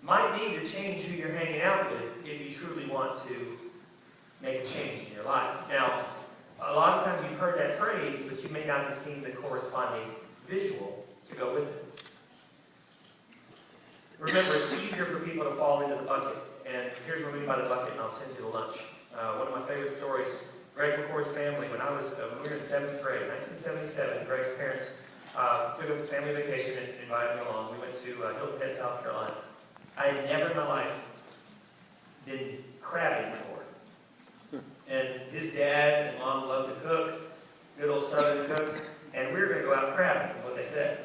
might need to change who you're hanging out with if you truly want to make a change in your life. Now, a lot of times you've heard that phrase, but you may not have seen the corresponding visual to go with it. Remember, it's easier for people to fall into the bucket. And here's what I mean by the bucket, and I'll send you to lunch. One of my favorite stories, Greg McCoy's family, when we were in 7th grade, 1977, Greg's parents took a family vacation and invited me along. We went to Hilton Head, South Carolina. I had never in my life been crabbing before. And his dad and mom loved to cook, good old southern cooks, and we were going to go out crabbing, is what they said.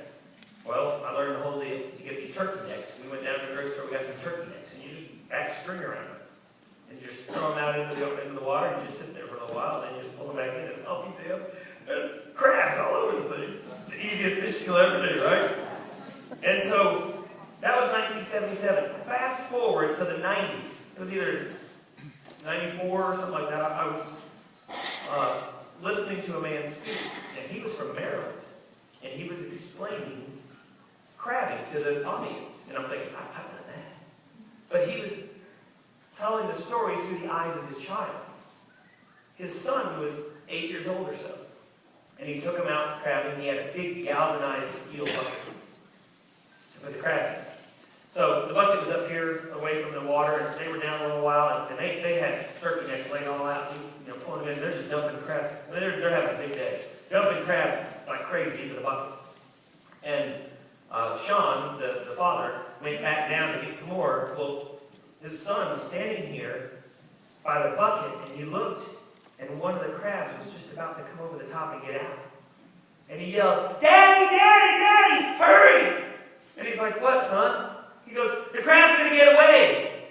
Well, I learned the whole deal to get these turkey necks. We went down to the grocery store, we got some turkey necks, and you just wrap string around them. And you just throw them out into the water, and you just sit there for a little while, and then you just pull them back in, and oh, damn, there's crabs all over the thing. It's the easiest fish you'll ever do, right? And so, that was 1977. Fast forward to the 90s. It was either 94 or something like that. I was listening to a man speak, and he was from Maryland, and he was explaining crabbing to the audience. And I'm thinking, I've done that. But he was telling the story through the eyes of his child. His son was 8 years old or so. And he took him out crabbing. He had a big galvanized steel bucket to put the crabs in. So the bucket was up here away from the water, and they were down a little while, and they had turkey necks laid all out, pulling them in. They're just dumping crabs. They're having a big day. Dumping crabs like crazy into the bucket. And Sean, the father, went back down to get some more. Well, his son was standing here by the bucket, and he looked, and one of the crabs was just about to come over the top and get out. And he yelled, "Daddy, Daddy, Daddy, hurry!" And he's like, "What, son?" He goes, "The crab's going to get away."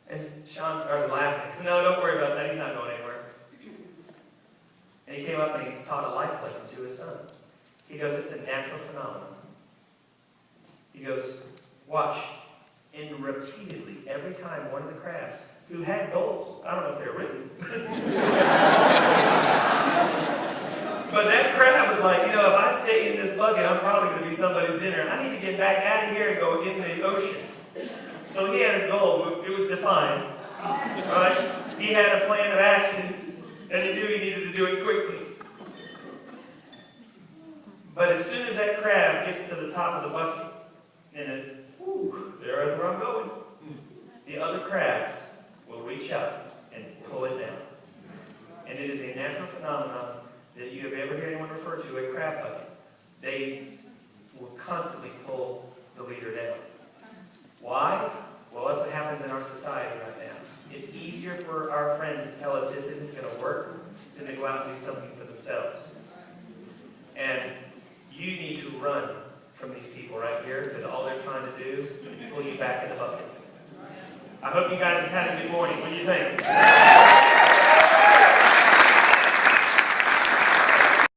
And Sean started laughing. He said, "No, don't worry about that. He's not going anywhere." And he came up and he taught a life lesson to his son. He goes, "It's a natural phenomenon." He goes, "Watch." And repeatedly, every time one of the crabs, who had goals, I don't know if they're written, but that crab was like, if I stay in this bucket, I'm probably going to be somebody's dinner. I need to get back out of here and go in the ocean. So he had a goal. It was defined. Right? He had a plan of action, and he knew he needed to do it quickly. But as soon as that crab gets to the top of the bucket, and there is where I'm going, the other crabs will reach out and pull it down. And it is a natural phenomenon that you have ever heard anyone refer to, a crab bucket. They will constantly pull the leader down. Why? Well, that's what happens in our society right now. It's easier for our friends to tell us this isn't going to work than to go out and do something for themselves. And you need to run from these people right here, because all they're trying to do is pull you back in the bucket. I hope you guys have had a good morning. What do you think?